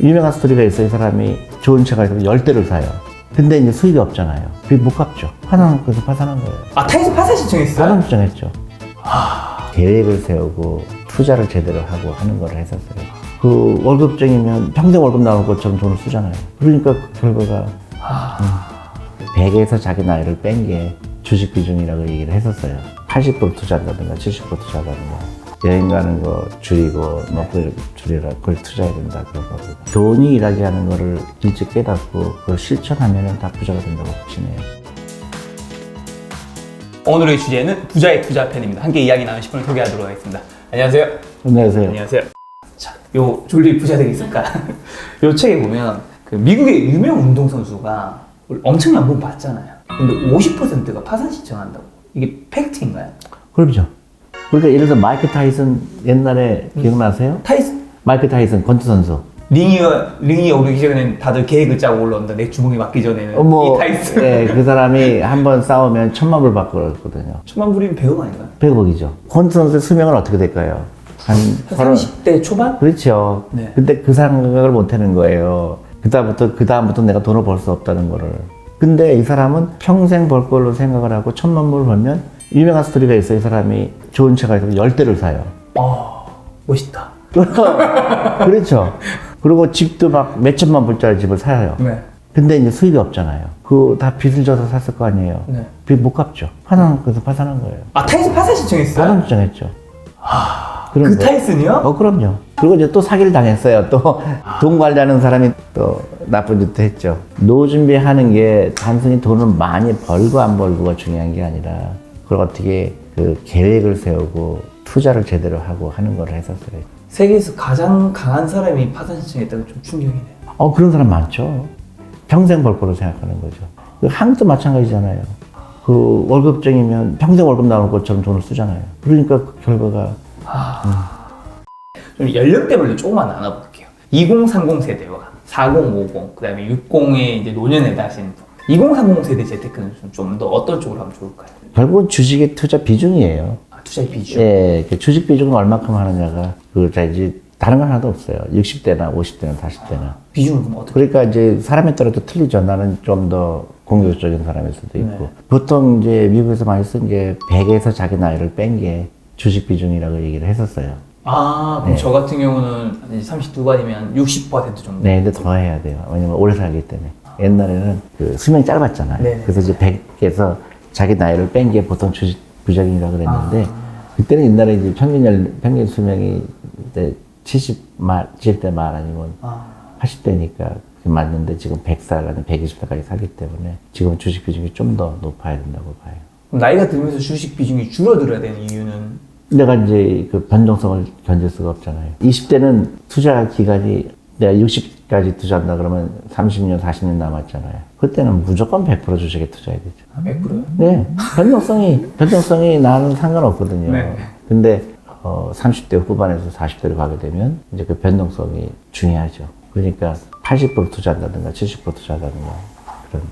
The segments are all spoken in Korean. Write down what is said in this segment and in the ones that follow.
유명한 스토리가 있어요. 이 사람이 좋은 차가 있으면 10대를 사요. 근데 이제 수입이 없잖아요. 그게 못 갚죠. 그래서 파산한 거예요. 아, 타이스 파산 신청했어요? 파산 신청했죠. 계획을 세우고 투자를 제대로 하고 하는 걸 했었어요. 그 월급쟁이면 평생 월급 나올 것처럼 돈을 쓰잖아요. 그러니까 그 결과가 100에서 자기 나이를 뺀 게 주식 비중이라고 얘기를 했었어요. 80% 투자한다든가 70% 투자한다든가 여행 가는 거 줄이고 먹고 줄이라 그걸 투자해야 된다 그런 거고 돈이 일하게 하는 거를 일찍 깨닫고 그걸 실천하면 다 부자가 된다고 보시네요. 오늘의 주제는 부자의 투자편입니다. 함께 이야기 나누실 분을 소개하도록 하겠습니다. 안녕하세요. 안녕하세요. 안녕하세요. 자, 요 졸리 부자 되겠습니까? 요 책에 보면 그 미국의 유명 운동선수가 엄청난 돈 받잖아요. 근데 50%가 파산 신청한다고. 이게 팩트인가요? 그렇죠. 그러니까 예를 들어서 마이크 타이슨 옛날에 기억나세요? 타이슨 마이크 타이슨 권투 선수. 링이 오르기 전에는 다들 계획을 짜고 올라온다. 내 주먹이 맞기 전에는 이 타이슨. 네, 그 사람이 한번 싸우면 1,000만 불 받고 그러거든요. 1,000만 불이면 100억 아닌가요? 100억이죠. 권투 선수의 수명은 어떻게 될까요? 한 30대 초반? 그렇죠. 네. 근데 그 생각을 못 하는 거예요. 그다음부터 내가 돈을 벌 수 없다는 거를. 근데 이 사람은 평생 벌 걸로 생각을 하고 1,000만 불 벌면 유명한 스토리가 있어요. 이 사람이 좋은 차가 있으면 10대를 사요. 멋있다. 그렇죠. 그리고 집도 막 몇천만 불짜리 집을 사요. 네. 근데 이제 수입이 없잖아요. 그거 다 빚을 져서 샀을 거 아니에요. 네. 빚 못 갚죠. 그래서 파산한 거예요. 아, 타이슨 파산 신청했어요? 파산 신청했죠. 그 타이슨이요? 그럼요. 그리고 이제 또 사기를 당했어요. 또 돈 관리하는 사람이 또 나쁜 짓도 했죠. 노후 준비하는 게 단순히 돈을 많이 벌고 안 벌고가 중요한 게 아니라 그걸 어떻게 그 계획을 세우고 투자를 제대로 하고 하는 걸 했었어요. 세계에서 가장 강한 사람이 파산 신청했다는 게 좀 충격이네요. 그런 사람 많죠. 평생 벌 거로 생각하는 거죠. 한국도 마찬가지잖아요. 그 월급쟁이면 평생 월급 나올 것처럼 돈을 쓰잖아요. 그러니까 그 결과가 좀 연령대별로 조금만 나눠볼게요. 2030 세대와 4050, 그 다음에 60의 이제 노년에 다신 분. 2030 세대 재테크는 좀 더 어떤 쪽으로 하면 좋을까요? 결국은 주식의 투자 비중이에요. 투자의 비중. 예, 그 주식 비중을 얼마큼 하느냐가 이제 다른 건 하나도 없어요. 60대나 50대나 40대나. 비중은 그럼 어떻게? 그러니까 이제 사람에 따라 또 틀리죠. 나는 좀 더 공격적인 사람일 수도 있고. 네. 보통 이제 미국에서 많이 쓴 게 100에서 자기 나이를 뺀 게 주식 비중이라고 얘기를 했었어요. 그럼 네. 저 같은 경우는 32아니면 60% 정도. 네, 근데 더 해야 돼요. 왜냐면 오래 살기 때문에. 옛날에는 그 수명이 짧았잖아요. 네네. 그래서 이제 100에서 자기 나이를 뺀 게 보통 주식 비중이라고 그랬는데, 그때는 옛날에 이제 평균 수명이 70대 말 아니면 80대니까 맞는데 지금 100살 아니면 120살까지 살기 때문에 지금 주식 비중이 좀 더 높아야 된다고 봐요. 그럼 나이가 들면서 주식 비중이 줄어들어야 되는 이유는? 내가 이제 그 변동성을 견딜 수가 없잖아요. 20대는 투자 기간이 내가 60까지 투자한다 그러면 30년, 40년 남았잖아요. 그때는 무조건 100% 주식에 투자해야 되죠. 100%요? 네. 변동성이 나는 상관없거든요. 네. 근데 30대 후반에서 40대로 가게 되면 이제 그 변동성이 중요하죠. 그러니까 80% 투자한다든가 70% 투자한다든가 그런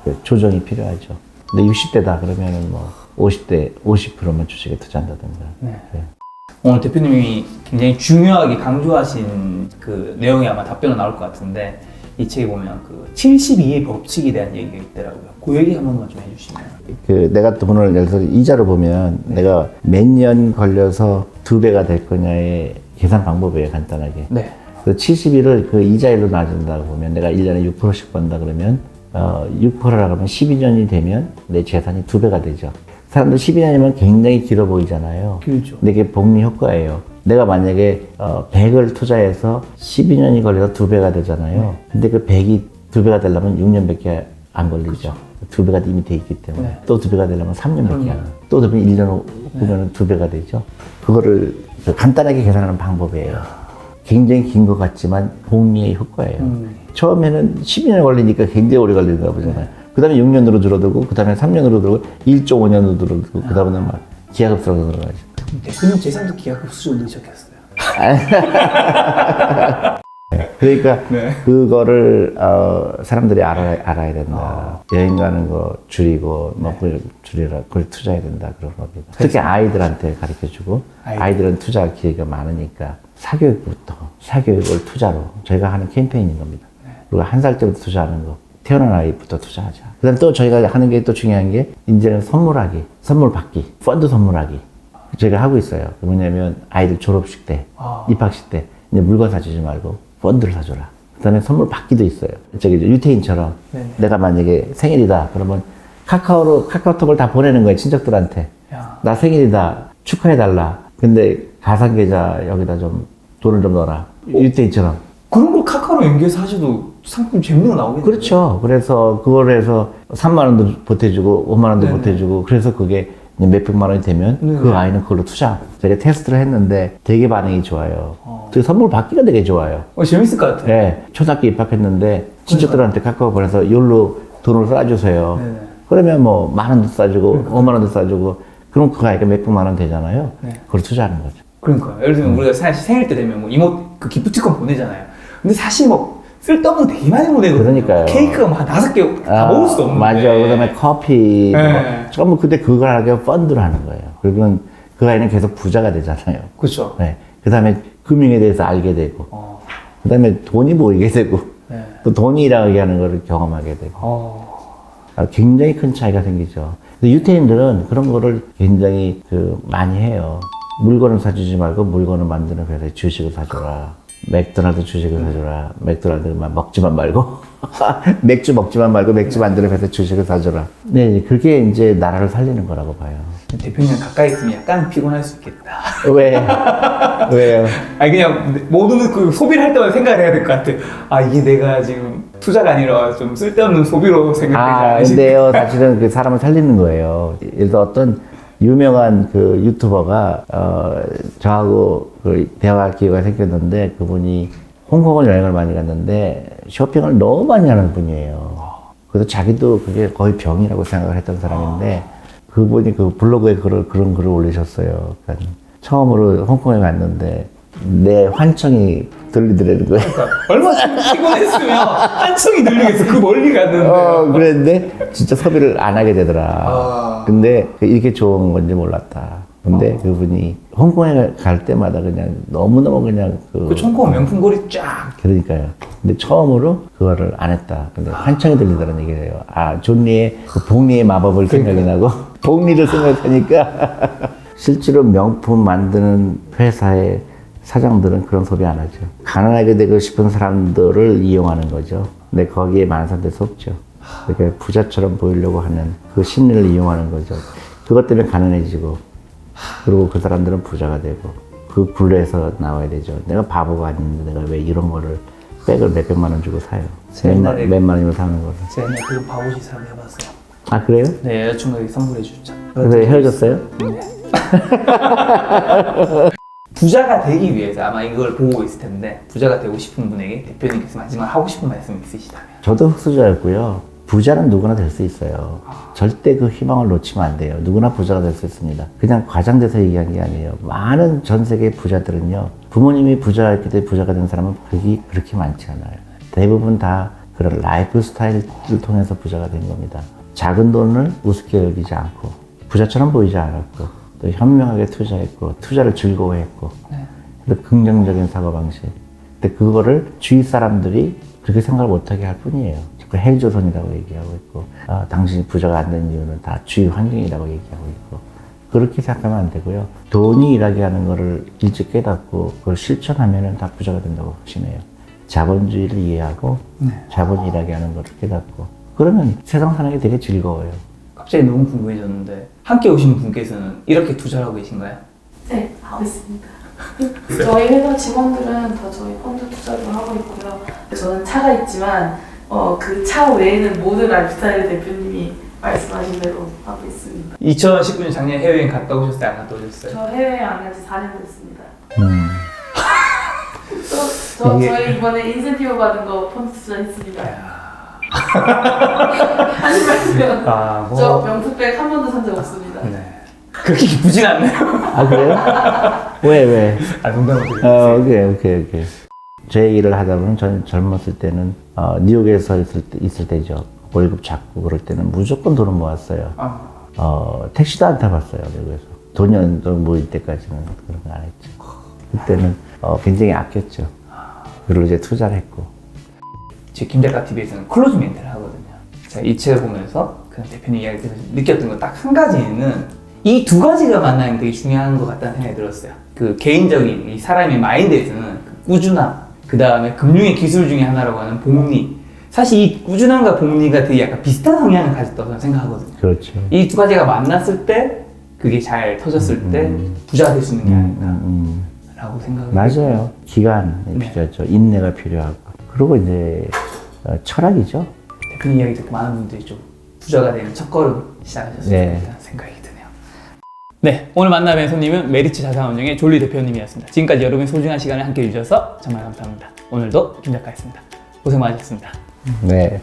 그 조정이 필요하죠. 근데 60대다 그러면은 뭐 50대 50%만 주식에 투자한다든가. 네. 네. 오늘 대표님이 굉장히 중요하게 강조하신 그 내용이 아마 답변은 나올 것 같은데 이 책에 보면 그 72의 법칙에 대한 얘기가 있더라고요. 그 얘기 한 번만 좀 해주시면. 그 내가 돈을 예를 들어서 이자로 보면 내가 몇 년 걸려서 2배가 될 거냐의 계산 방법이에요, 간단하게. 네. 그 70일을 그 이자율로 나눈다고 보면 내가 1년에 6%씩 번다 그러면 6%라 그러면 12년이 되면 내 재산이 2배가 되죠. 사람들 12년이면 굉장히 길어 보이잖아요. 길죠. 근데 이게 복리 효과예요. 내가 만약에 100을 투자해서 12년이 걸려서 2배가 되잖아요. 근데 그 100이 2배가 되려면 6년밖에 안 걸리죠. 2배가 이미 돼 있기 때문에. 네. 또 2배가 되려면 3년밖에 안 걸려요. 또 1년 후면 2배가 되죠. 그거를 간단하게 계산하는 방법이에요. 굉장히 긴 것 같지만 복리의 효과예요. 처음에는 12년이 걸리니까 굉장히 오래 걸리는가 보잖아요. 그 다음에 6년으로 줄어들고, 그 다음에 3년으로 줄어들고, 1.5년으로 줄어들고, 그 다음에는 막 기하급수로 들어가죠. 대표님 재산도 기하급수 늘으셨겠어요. 그러니까 네. 그거를 사람들이 알아야 된다. 여행 가는 거 줄이고 먹고 줄이라 그걸 투자해야 된다 그런 겁니다. 특히 아이들한테 가르쳐주고 아이들은 투자 기회가 많으니까 사교육부터, 사교육을 투자로 저희가 하는 캠페인인 겁니다. 그리고 1살 때부터 투자하는 거, 태어난 아이부터 투자하자. 그 다음에 또 저희가 하는 게 또 중요한 게, 이제는 선물하기, 선물 받기, 펀드 선물하기. 저희가 하고 있어요. 뭐냐면, 아이들 졸업식 때, 입학식 때, 이제 물건 사주지 말고, 펀드를 사줘라. 그 다음에 선물 받기도 있어요. 저기 유태인처럼, 내가 만약에 생일이다. 그러면 카카오톡을 다 보내는 거예요, 친척들한테. 나 생일이다. 축하해달라. 근데 가상계좌 여기다 좀 돈을 좀 넣어라. 유태인처럼. 그런 걸 카카오로 연계해서 하셔도 상품 재밌는 거 나오겠네요. 그렇죠. 그래서 그걸 해서 3만 원도 보태주고 5만 원도 보태주고 그래서 그게 이제 몇백만 원이 되면 그 아이는 그걸로 투자. 저희가 테스트를 했는데 되게 반응이 좋아요. 그 선물 받기가 되게 좋아요. 재밌을 것 같아요. 네. 초등학교 입학했는데 친척들한테 카카오 보내서 이걸로 돈을 쏴주세요. 그러면 뭐 만 원도 쏴주고 5만 원도 쏴주고 그럼 그 아이가 몇백만 원 되잖아요. 그걸 투자하는 거죠. 그러니까요. 예를 들면 우리가 사실 생일 때 되면 뭐 이모 그 기프티콘 보내잖아요. 근데 사실 뭐 쓸데없는 거 되게 많이 보내거든요. 그러니까요. 케이크가 뭐 한 5개 다 먹을 수도 없는데. 맞아. 그 다음에 커피. 전부 그때 그걸 하게 펀드를 하는 거예요. 그러면 그 아이는 계속 부자가 되잖아요. 그렇죠. 네. 그 다음에 금융에 대해서 알게 되고. 그 다음에 돈이 모이게 되고. 또 돈이라고 하는 걸 경험하게 되고. 굉장히 큰 차이가 생기죠. 근데 유태인들은 그런 거를 굉장히 많이 해요. 물건을 사주지 말고 물건을 만드는 회사에 주식을 사줘라. 맥도날드 주식을 사줘라. 맥도날드만 먹지만 말고 맥주 먹지만 말고 맥주 만드는 회사에 주식을 사줘라. 네, 그게 이제 나라를 살리는 거라고 봐요. 대표님 가까이 있으면 약간 피곤할 수 있겠다. 왜? 왜요? 아니 그냥 모든 그 소비를 할 때마다 생각을 해야 될 것 같아. 아 이게 내가 지금 투자가 아니라 좀 쓸데없는 소비로 생각되지 근데요, 사실은 그 사람을 살리는 거예요. 예를 들어 어떤 유명한 그 유튜버가 저하고 그 대화할 기회가 생겼는데 그분이 홍콩을 여행을 많이 갔는데 쇼핑을 너무 많이 하는 분이에요. 그래서 자기도 그게 거의 병이라고 생각을 했던 사람인데 그분이 그 블로그에 그런 글을 올리셨어요. 그러니까 처음으로 홍콩에 갔는데 내 환청이 들리더라는 거예요. 그러니까 얼마나 피곤했으면 한청이 들리겠어. 그 멀리 갔는데. 그랬는데 진짜 소비를 안 하게 되더라. 근데 이렇게 좋은 건지 몰랐다. 근데 그분이 홍콩에 갈 때마다 그냥 너무너무 그냥 그 홍콩 명품거리 쫙. 그러니까요. 근데 처음으로 그거를 안 했다. 근데 환청이 들리더라는 얘기예요. 존리의 그 복리의 마법을 생각이 나고 복리를 생각하니까 실제로 명품 만드는 회사의 사장들은 그런 소리 안 하죠. 가난하게 되고 싶은 사람들을 이용하는 거죠. 근데 거기에 많은 사람들이 속죠. 그러니까 부자처럼 보이려고 하는 그 심리를 이용하는 거죠. 그것 때문에 가난해지고, 그리고 그 사람들은 부자가 되고, 그 굴레에서 나와야 되죠. 내가 바보가 아닌데 내가 왜 이런 거를 백을 몇백만 원 주고 사요. 몇만 원이면 사는 거를. 제가 옛날에 그 바보짓 사람 해봤어요. 아, 그래요? 네, 여자친구에게 선물해 주죠. 그래서 헤어졌어요? 네. 부자가 되기 위해서 아마 이걸 보고 있을 텐데 부자가 되고 싶은 분에게 대표님께서 마지막 하고 싶은 말씀 있으시다면? 저도 흑수저였고요. 부자는 누구나 될 수 있어요. 절대 그 희망을 놓치면 안 돼요. 누구나 부자가 될 수 있습니다. 그냥 과장돼서 얘기한 게 아니에요. 많은 전 세계 부자들은요. 부모님이 부자였기 때문에 부자가 된 사람은 그렇게 많지 않아요. 대부분 다 그런 라이프 스타일을 통해서 부자가 된 겁니다. 작은 돈을 우습게 여기지 않고 부자처럼 보이지 않았고 또 현명하게 투자했고 투자를 즐거워했고 또 긍정적인 사고방식. 근데 그거를 주위 사람들이 그렇게 생각을 못하게 할 뿐이에요. 자꾸 헬조선이라고 얘기하고 있고 당신이 부자가 안 된 이유는 다 주위 환경이라고 얘기하고 있고 그렇게 생각하면 안 되고요. 돈이 일하게 하는 거를 일찍 깨닫고 그걸 실천하면 다 부자가 된다고 보시네요. 자본주의를 이해하고 자본이 일하게 하는 거를 깨닫고 그러면 세상 사는 게 되게 즐거워요. 갑자기 너무 궁금해졌는데 함께 오신 분께서는 이렇게 투자를 하고 계신가요? 네, 하고 있습니다. 저희 회사 직원들은 다 저희 펀드 투자를 하고 있고요. 저는 차가 있지만 그 차 외에는 모든 라이프스타일 대표님이 말씀하신 대로 하고 있습니다. 2019년 작년 해외여행 갔다 오셨어요? 안 갔다 오셨어요? 저 해외 안 간지 4년 됐습니다. 저희 이번에 인센티브 받은 거 펀드 투자했습니다. 하지 마세요. 저 명품백 한 번도 산 적 없습니다. 네. 그렇게 기쁘진 않네요. 아, 그래요? 왜? 농담으로 오케이. 제 얘기를 하다 보면 저는 젊었을 때는 뉴욕에서 있을 때죠. 월급 잡고 그럴 때는 무조건 돈을 모았어요. 택시도 안 타봤어요, 미국에서. 돈이 어느 정도 모일 때까지는 그런 거 안 했죠. 그때는 굉장히 아꼈죠. 그걸로 이제 투자를 했고. 제 김작가 TV에서는 클로즈 멘트를 하거든요. 제가 이 책을 보면서 그 대표님 이야기 들으면서 느꼈던 건 딱 한 가지는 이 두 가지가 만나는 게 되게 중요한 것 같다는 생각이 들었어요. 그 개인적인 이 사람의 마인드에서는 그 꾸준함, 그 다음에 금융의 기술 중에 하나라고 하는 복리. 사실 이 꾸준함과 복리가 되게 약간 비슷한 성향을 가졌다고 저는 생각하거든요. 그렇죠. 이 두 가지가 만났을 때 그게 잘 터졌을 때 부자가 될 수 있는 게 아닌가라고 생각을 맞아요. 기간이 네. 필요하죠. 인내가 필요하고. 그리고 이제 철학이죠. 대표님 이야기 듣고 많은 분들이 좀 부자가 되는 첫걸음 시작하셨으면 네. 좋겠다는 생각이 드네요. 네, 오늘 만나뵌 손님은 메리츠 자산운용의 졸리 대표님이었습니다. 지금까지 여러분의 소중한 시간을 함께 해주셔서 정말 감사합니다. 오늘도 김 작가였습니다. 고생 많으셨습니다. 네.